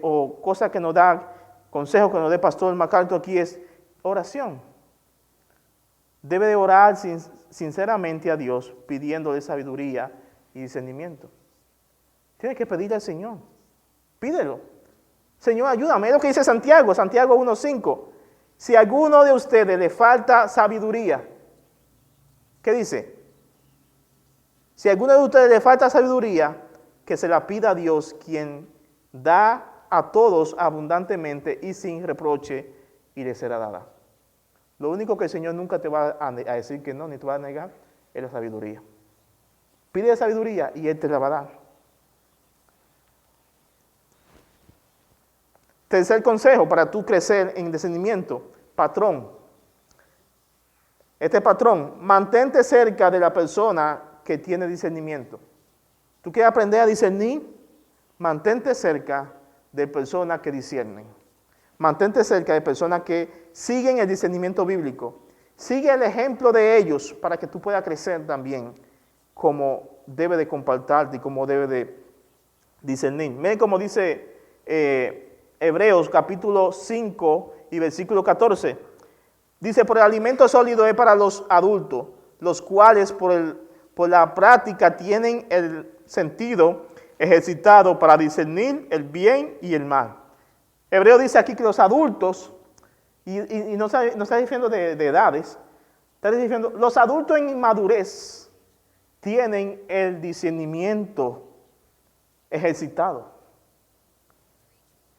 o cosa que nos da, consejo que nos da el pastor MacArthur aquí es oración. Debe de orar sinceramente a Dios, pidiéndole sabiduría y discernimiento. Tienes que pedirle al Señor. Pídelo. Señor, ayúdame. Es lo que dice Santiago 1:5. Si a alguno de ustedes le falta sabiduría, ¿qué dice? Si a alguno de ustedes le falta sabiduría, que se la pida a Dios, quien da a todos abundantemente y sin reproche, y le será dada. Lo único que el Señor nunca te va a decir que no, ni te va a negar, es la sabiduría. Pide sabiduría y Él te la va a dar. Tercer consejo para tú crecer en discernimiento, patrón. Este patrón, mantente cerca de la persona que tiene discernimiento. ¿Tú quieres aprender a discernir? Mantente cerca de personas que disciernen. Mantente cerca de personas que siguen el discernimiento bíblico. Sigue el ejemplo de ellos para que tú puedas crecer también como debe de comportarte y como debe de discernir. Miren cómo dice Hebreos capítulo 5 y versículo 14. Dice, por el alimento sólido es para los adultos, los cuales por la práctica tienen el sentido ejercitado para discernir el bien y el mal. Hebreo dice aquí que los adultos, y no está diciendo de edades, está diciendo los adultos en inmadurez tienen el discernimiento ejercitado.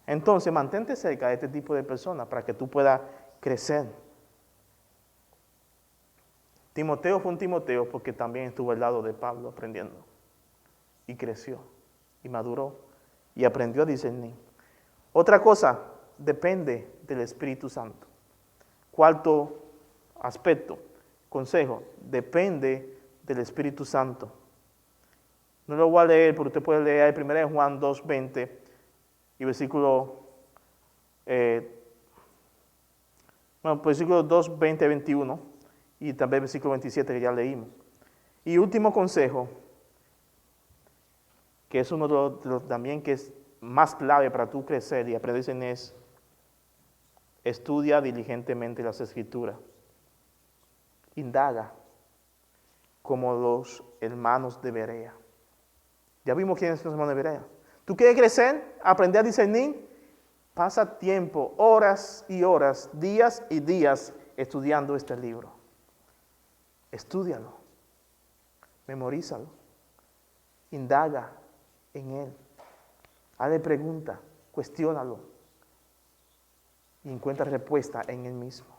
Entonces, mantente cerca de este tipo de personas para que tú puedas crecer. Timoteo fue un Timoteo porque también estuvo al lado de Pablo aprendiendo. Y creció, y maduró, y aprendió a discernir. Otra cosa, depende del Espíritu Santo. Cuarto aspecto, consejo, depende del Espíritu Santo. No lo voy a leer, pero usted puede leer 1 Juan 2:20 y versículo 2, 20, 21 y también versículo 27 que ya leímos. Y último consejo, que es uno de los también que es más clave para tú crecer y aprender, es estudia diligentemente las Escrituras. Indaga como los hermanos de Berea. Ya vimos quiénes son los hermanos de Berea. ¿Tú quieres crecer? Aprender a discernir. Pasa tiempo, horas y horas, días y días estudiando este libro. Estúdialo. Memorízalo. Indaga en él. Hazle preguntas. Cuestiónalo. Y encuentra respuesta en él mismo.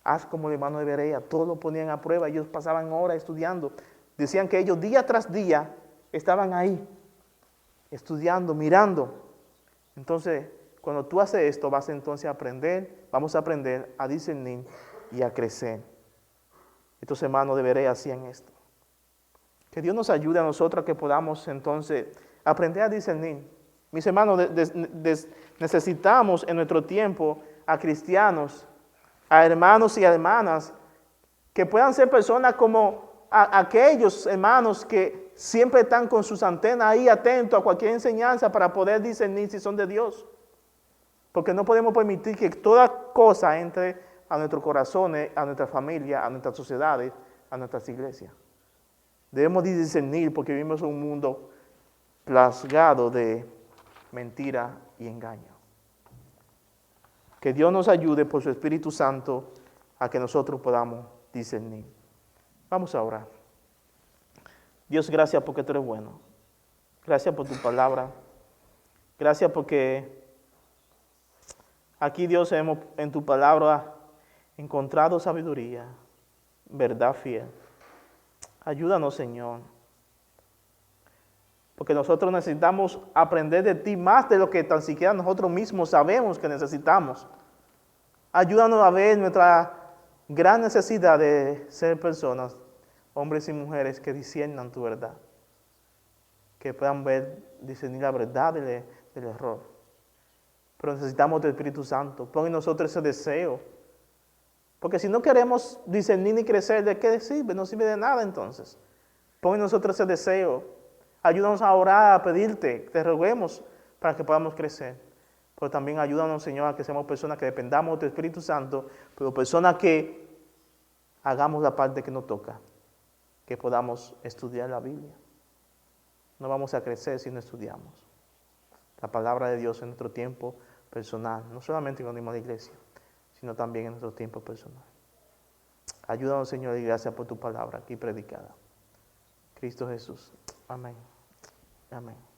Haz como el hermano de Berea. Todos lo ponían a prueba. Ellos pasaban horas estudiando. Decían que ellos día tras día estaban ahí, estudiando, mirando. Entonces, cuando tú haces esto, vas entonces a aprender, vamos a aprender a discernir y a crecer. Estos hermanos de Berea hacían esto. Que Dios nos ayude a nosotros a que podamos entonces aprender a discernir. Mis hermanos, necesitamos en nuestro tiempo a cristianos, a hermanos y a hermanas que puedan ser personas como aquellos hermanos que siempre están con sus antenas ahí atentos a cualquier enseñanza para poder discernir si son de Dios. Porque no podemos permitir que toda cosa entre a nuestros corazones, a nuestra familia, a nuestras sociedades, a nuestras iglesias. Debemos discernir porque vivimos en un mundo plagado de mentira y engaño. Que Dios nos ayude por su Espíritu Santo a que nosotros podamos discernir. Vamos a orar. Dios, gracias porque tú eres bueno. Gracias por tu palabra. Gracias porque aquí, Dios, hemos en tu palabra encontrado sabiduría, verdad fiel. Ayúdanos, Señor. Porque nosotros necesitamos aprender de ti más de lo que tan siquiera nosotros mismos sabemos que necesitamos. Ayúdanos a ver nuestra gran necesidad de ser personas, hombres y mujeres que disciernan tu verdad. Que puedan discernir la verdad del error. Pero necesitamos del Espíritu Santo. Pon en nosotros ese deseo. Porque si no queremos discernir ni crecer, ¿de qué sirve? No sirve de nada entonces. Pon en nosotros ese deseo. Ayúdanos a orar, a pedirte, te roguemos para que podamos crecer. Pero también ayúdanos, Señor, a que seamos personas que dependamos de tu Espíritu Santo, pero personas que hagamos la parte que nos toca, que podamos estudiar la Biblia. No vamos a crecer si no estudiamos la palabra de Dios en nuestro tiempo personal, no solamente cuando venimos a la iglesia, sino también en nuestro tiempo personal. Ayúdanos, Señor, y gracias por tu palabra aquí predicada. Cristo Jesús. Amén. Amén.